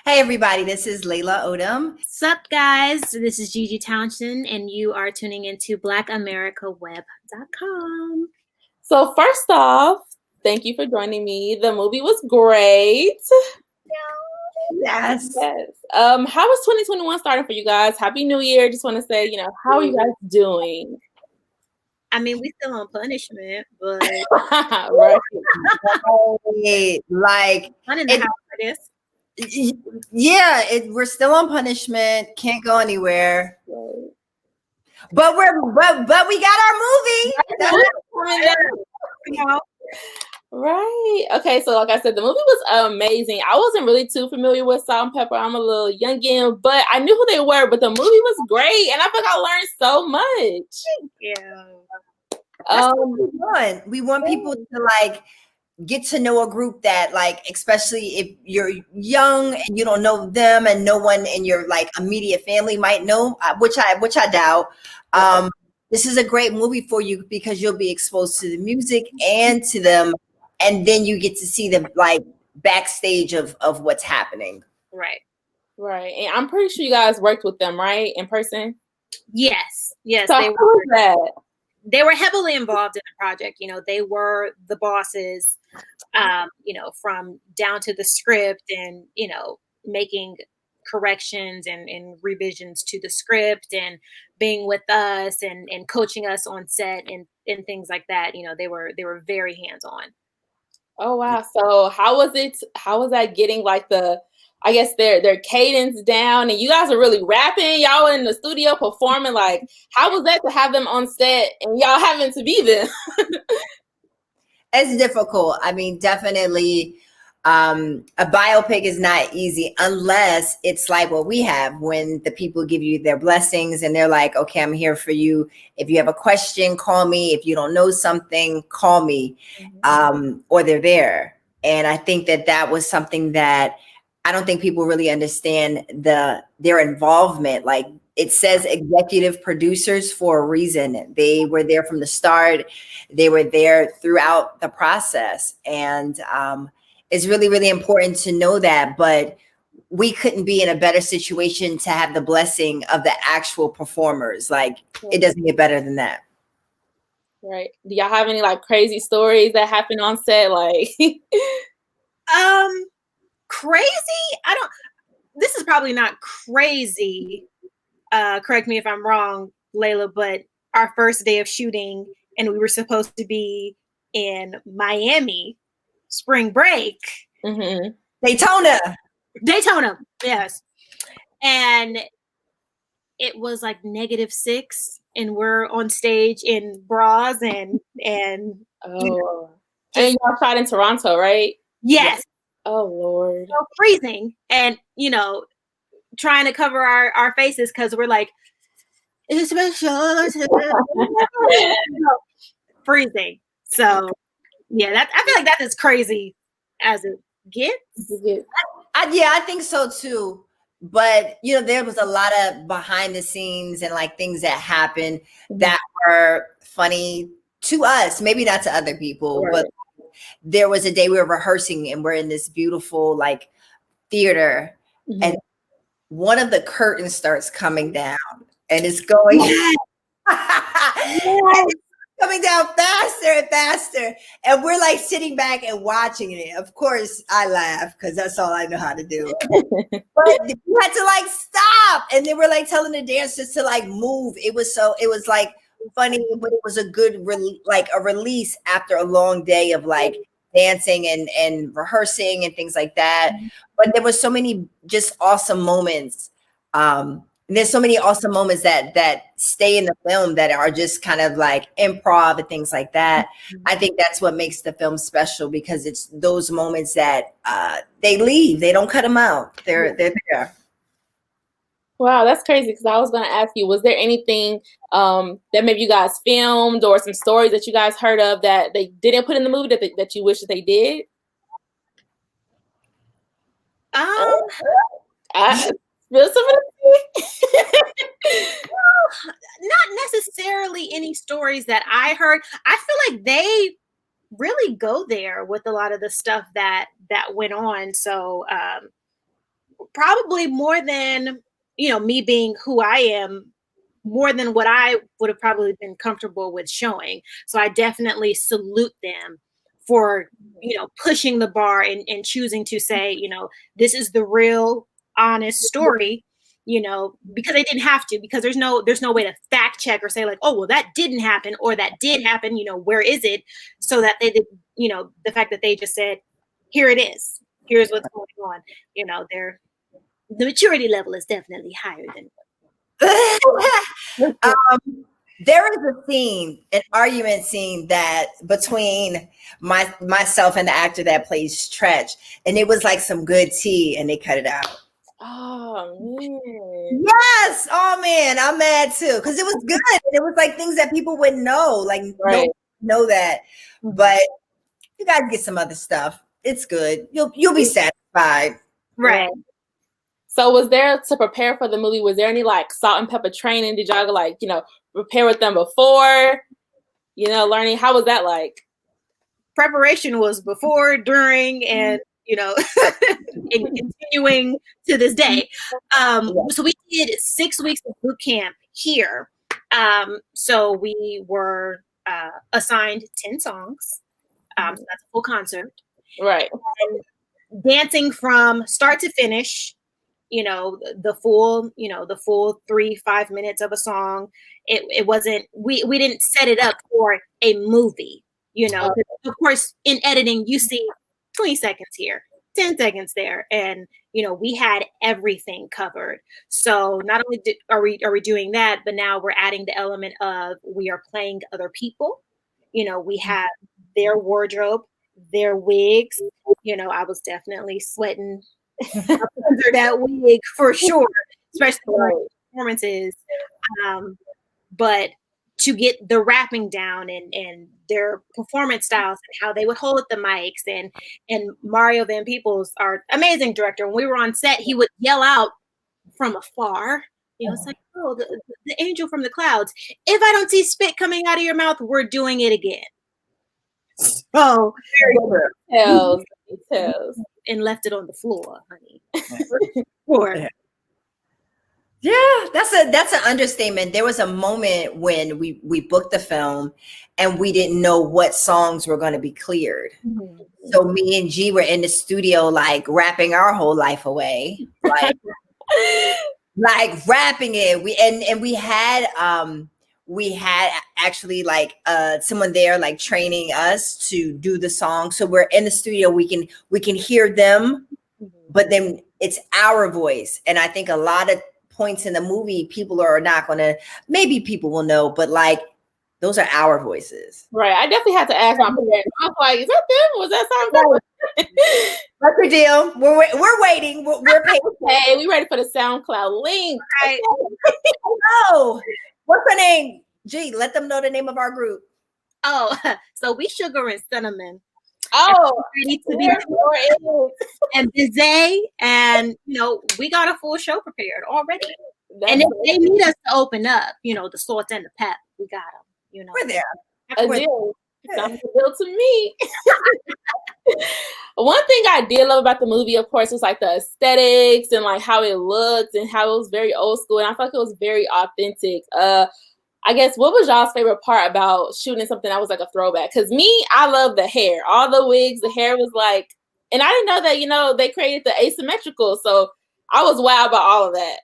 Hey everybody, this is Laila Odom. Sup guys, this is Gigi Townson and you are tuning into BlackAmericaWeb.com. So first off, thank you for joining me. The movie was great. Yes. Yes. How was 2021 starting for you guys? Happy New Year. Just want to say, how are you guys doing? I mean, we still on punishment, but Right. Like fun in the house for this. Yeah, we're still on punishment, can't go anywhere. Right. But we got our movie. Right. Okay, so like I said, the movie was amazing. I wasn't really too familiar with Salt-N-Pepa. I'm a little youngin, but I knew who they were. But the movie was great, and I think I learned so much. Yeah. That's what we want. We want people to get to know a group that especially if you're young and you don't know them and no one in your immediate family might know, which I doubt. This is a great movie for you because you'll be exposed to the music and to them, and then you get to see the backstage of what's happening. Right. And I'm pretty sure you guys worked with them, right, in person? Yes. So they how was that? They were heavily involved in the project. They were the bosses, from down to the script and, making corrections and revisions to the script and being with us and coaching us on set and things like that. They were very hands-on. Oh wow. So how was that getting I guess their cadence down, and you guys are really rapping, y'all in the studio performing, how was that to have them on set and y'all having to be there? It's difficult. I mean, definitely a biopic is not easy unless it's like what we have when the people give you their blessings and they're like, okay, I'm here for you. If you have a question, call me. If you don't know something, call me. Or they're there. And I think that was something that I don't think people really understand their involvement. It says executive producers for a reason. They were there from the start. They were there throughout the process. And it's really, really important to know that. But we couldn't be in a better situation to have the blessing of the actual performers. It doesn't get better than that. Right. Do y'all have any crazy stories that happened on set? Crazy? This is probably not crazy. Correct me if I'm wrong, Layla, but our first day of shooting and we were supposed to be in Miami spring break. Mm-hmm. Daytona, yes. And it was -6 and we're on stage in bras and and y'all shot in Toronto, right? Yes. Oh Lord. So freezing and trying to cover our faces because we're like, it's special. Freezing. So yeah, I feel like that's as crazy as it gets. I think so too. But there was a lot of behind the scenes and things that happened that were funny to us, maybe not to other people, but there was a day we were rehearsing and we're in this beautiful theater, and one of the curtains starts coming down and it's going coming down faster and faster, and we're sitting back and watching it. Of course I laugh because that's all I know how to do. But we had to stop, and they were telling the dancers to move. It was funny, but it was a good a release after a long day of dancing and rehearsing and things like that. But there was so many just awesome moments. There's so many awesome moments that stay in the film that are just kind of improv and things like that. I think that's what makes the film special, because it's those moments that they leave. They don't cut them out. They're there. Wow, that's crazy, because I was going to ask you, was there anything that maybe you guys filmed or some stories that you guys heard of that they didn't put in the movie that you wish that they did? Not necessarily any stories that I heard. I feel like they really go there with a lot of the stuff that went on. So probably more than, me being who I am, more than what I would have probably been comfortable with showing. So I definitely salute them for, pushing the bar and choosing to say, this is the real honest story, because they didn't have to, because there's no way to fact check or say like, oh, well, that didn't happen or that did happen, where is it? So that they did, the fact that they just said, here it is, here's what's going on, the maturity level is definitely higher than there is a scene, an argument scene that between myself and the actor that plays Tretch, and it was like some good tea, and they cut it out. Oh man! Yes. Oh man, I'm mad too because it was good. It was like things that people wouldn't know, like right. know that. But you guys get some other stuff. It's good. You'll be satisfied. Right. So was there, to prepare for the movie, was there any like Salt-N-Pepa training? Did y'all like, prepare with them before, learning? How was that like? Preparation was before, during, and, and continuing to this day. So we did 6 weeks of boot camp here. So we were assigned 10 songs. So that's a full concert. Right. And dancing from start to finish. The full 3-5 minutes of a song. It wasn't, we didn't set it up for a movie, Of course, in editing, you see 20 seconds here, 10 seconds there. And, we had everything covered. So not only are we doing that, but now we're adding the element of we are playing other people. We have their wardrobe, their wigs. I was definitely sweating under that wig for sure, especially during performances. But to get the rapping down and their performance styles and how they would hold the mics, and Mario Van Peebles, our amazing director, when we were on set, he would yell out from afar. It's like, oh, the angel from the clouds. If I don't see spit coming out of your mouth, we're doing it again. So details. And left it on the floor, honey. Yeah, that's an understatement. There was a moment when we booked the film and we didn't know what songs were going to be cleared. Mm-hmm. So me and G were in the studio, like rapping our whole life away, like rapping it. We had actually like someone there like training us to do the song. So we're in the studio, we can hear them, but then it's our voice. And I think a lot of points in the movie, people are not gonna, maybe people will know, but like those are our voices. Right. I definitely had to ask my parents. I was like, is that them? Was that something? What's the deal? We're waiting. We're paying. Hey, we ready for the SoundCloud link. Right. Oh, what's her name? Gee, let them know the name of our group. Oh, so we Sugar and Cinnamon. Oh, ready to be and busy, and we got a full show prepared already. And if they need us to open up, the Salt-N-Pepa, we got them. We're there. A deal. Sounds a deal to me. One thing I did love about the movie, of course, was like the aesthetics and like how it looked and how it was very old school, and I felt like it was very authentic. I guess, what was y'all's favorite part about shooting something that was like a throwback? Because me, I love the hair, all the wigs, the hair was like, and I didn't know that, they created the asymmetrical. So I was wild about all of that.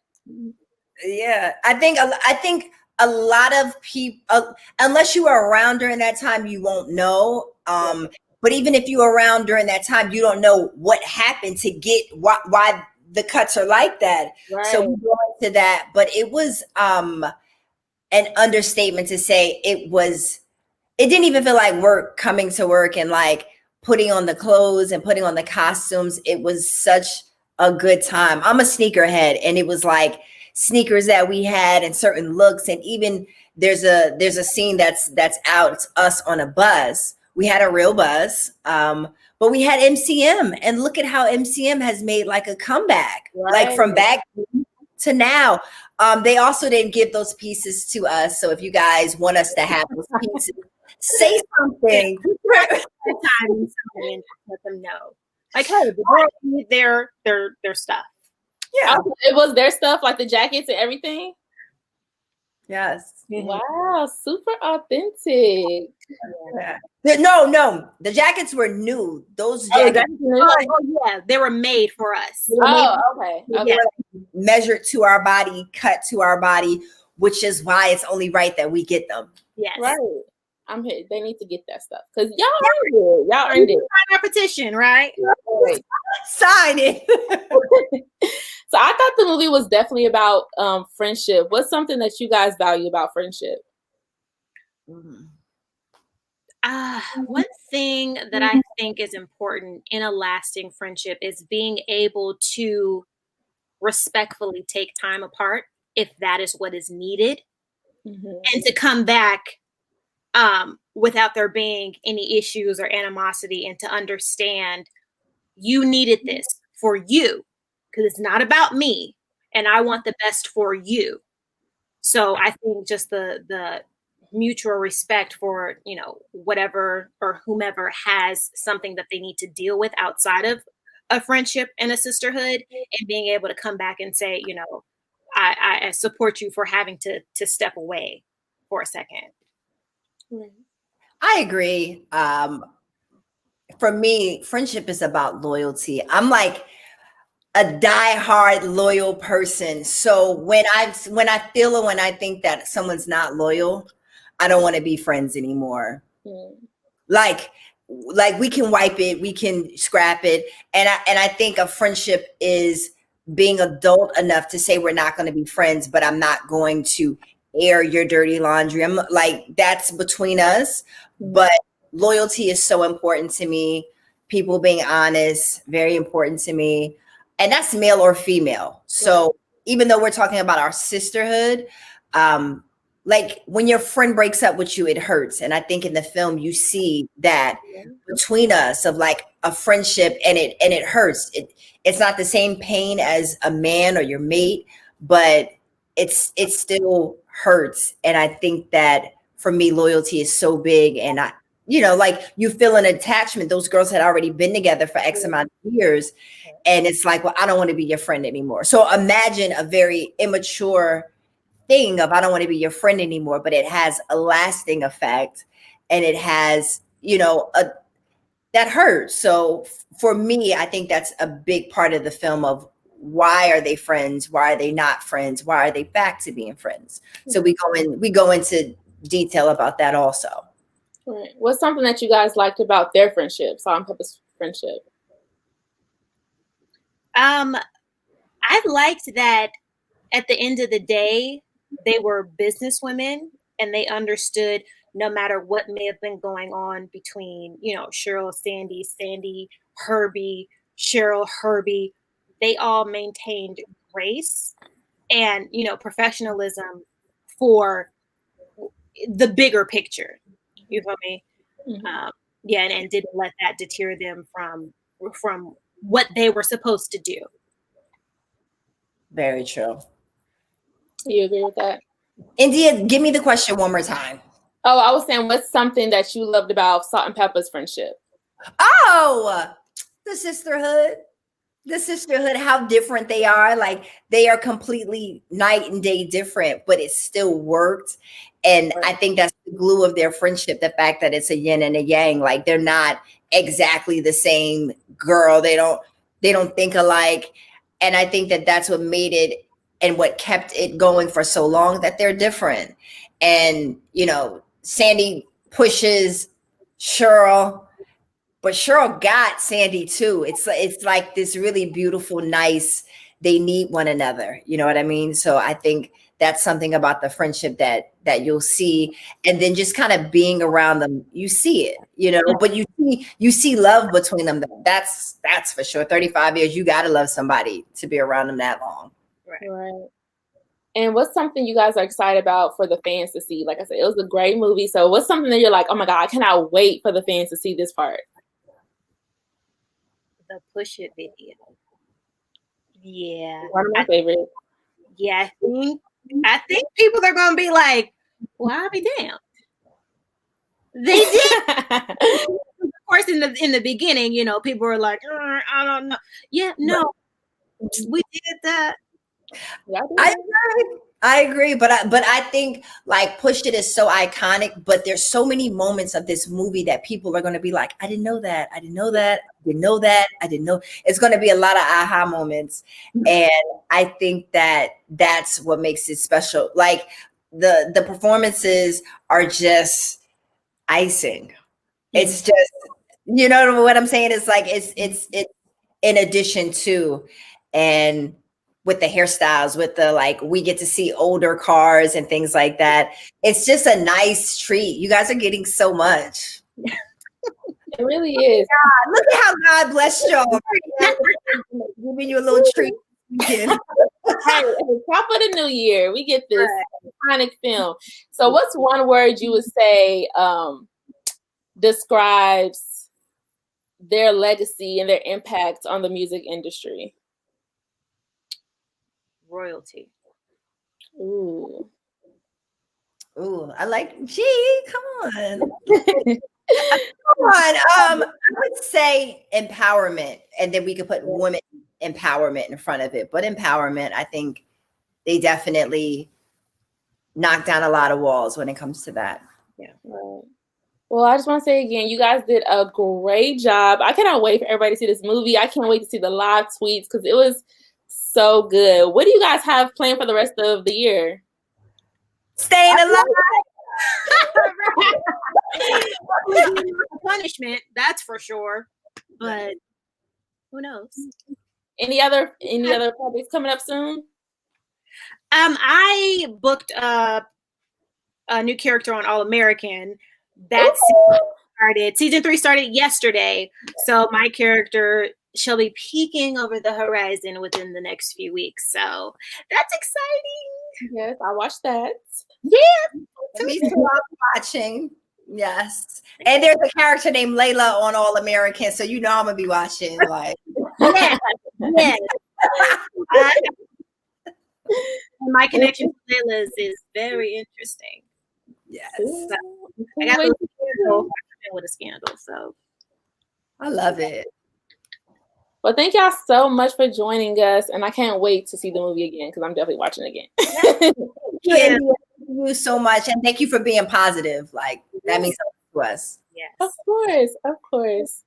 Yeah, I think a lot of people, unless you were around during that time, you won't know. But even if you were around during that time, you don't know what happened to get why the cuts are like that. Right. So we go into that, but it was an understatement to say it didn't even feel like work, coming to work and like putting on the clothes and putting on the costumes. It was such a good time. I'm a sneakerhead, and it was like sneakers that we had and certain looks. And even there's a scene that's out. It's us on a bus. We had a real bus, but we had MCM, and look at how MCM has made like a comeback, right, like from back to now. They also didn't give those pieces to us. So if you guys want us to have those pieces, say something. Let them know. Like, hey, the girls need their stuff. Yeah. It was their stuff, like the jackets and everything. Yes. Wow, super authentic. Yeah. No, the jackets were new. Those jackets yeah, they were made for us. Okay. were measured to our body, cut to our body, which is why it's only right that we get them. Yes. Right. I'm here. They need to get that stuff because y'all earned it. Y'all earned it. Sign our petition, right? Sign it. So I thought the movie was definitely about friendship. What's something that you guys value about friendship? One thing that I think is important in a lasting friendship is being able to respectfully take time apart if that is what is needed, and to come back without there being any issues or animosity, and to understand you needed this for you because it's not about me and I want the best for you. So I think just the mutual respect for, whatever or whomever has something that they need to deal with outside of a friendship and a sisterhood, and being able to come back and say, I support you for having to step away for a second. I agree. For me, friendship is about loyalty. I'm like a diehard loyal person. So when I feel or when I think that someone's not loyal, I don't want to be friends anymore. Like we can wipe it, we can scrap it, and I think a friendship is being adult enough to say we're not going to be friends, but I'm not going to air your dirty laundry. I'm like, that's between us. But loyalty is so important to me. People being honest, very important to me. And that's male or female. So even though we're talking about our sisterhood, like when your friend breaks up with you, it hurts. And I think in the film, you see that between us of like a friendship, and it hurts. It's not the same pain as a man or your mate, but it still hurts. And I think that for me, loyalty is so big. And like you feel an attachment. Those girls had already been together for X amount of years. And it's like, well, I don't want to be your friend anymore. So imagine a very immature thing of I don't want to be your friend anymore, but it has a lasting effect, and it has, that hurts. So for me, I think that's a big part of the film of why are they friends? Why are they not friends? Why are they back to being friends? So we go into detail about that also. Right. What's something that you guys liked about their friendship, Salt-N-Pepa's friendship? I liked that at the end of the day, they were business women, and they understood no matter what may have been going on between, Cheryl, Sandy, Herbie, Cheryl, Herbie, they all maintained grace and, professionalism for the bigger picture. You feel me? And didn't let that deter them from what they were supposed to do. Very true. You agree with that? India, give me the question one more time. Oh, I was saying, what's something that you loved about Salt-N-Pepa's friendship? Oh, the sisterhood. The sisterhood, how different they are. Like they are completely night and day different, but it still worked. And I think that's the glue of their friendship. The fact that it's a yin and a yang, like they're not exactly the same girl. They don't think alike. And I think that that's what made it and what kept it going for so long, that they're different. And, Sandy pushes Cheryl, but Cheryl got Sandy too. It's like this really beautiful, nice, they need one another. You know what I mean? So I think that's something about the friendship that you'll see. And then just kind of being around them, you see it, but you see love between them. That's for sure. 35 years, you got to love somebody to be around them that long. Right. And what's something you guys are excited about for the fans to see? Like I said, it was a great movie. So what's something that you're like, oh my God, I cannot wait for the fans to see this part? The Push It video. Yeah. One of my favorites. Yeah, I think people are gonna be like, well, I'll be damned. They did. Of course, in the beginning, people were like, I don't know. Yeah, no. we did that. I agree, but I think like Push It is so iconic, but there's so many moments of this movie that people are going to be like, I didn't know that, I didn't know that, I didn't know that, I didn't know. It's going to be a lot of aha moments, and I think that that's what makes it special. Like the performances are just icing. It's just, you know what I'm saying? It's like it's in addition to, and with the hairstyles, with the like, we get to see older cars and things like that. It's just a nice treat. You guys are getting so much. It really is. God, look at how God blessed y'all. Giving you a little treat. Hey, top of the new year, we get this iconic film. So what's one word you would say describes their legacy and their impact on the music industry? Royalty. Ooh, I like, come on. Come on. I would say empowerment, and then we could put women empowerment in front of it. But empowerment, I think they definitely knock down a lot of walls when it comes to that. Yeah. Right. Well, I just want to say again, you guys did a great job. I cannot wait for everybody to see this movie. I can't wait to see the live tweets because it was so good. What do you guys have planned for the rest of the year? Staying alive. Punishment, that's for sure. But who knows? Any other projects coming up soon? I booked a new character on All American. That's started. Season 3 started yesterday. So my character shall be peeking over the horizon within the next few weeks. So that's exciting. Yes, I watched that. Yeah, me too. I'm watching. Yes, and there's a character named Laila on All American, so you know I'm gonna be watching. Like, yeah. My connection to Laila's is very interesting. Yes, so, I got a scandal with a scandal, so I love it. Well, thank y'all so much for joining us, and I can't wait to see the movie again because I'm definitely watching it again. Thank you so much, and thank you for being positive. Like that means so much to us. Yes, of course.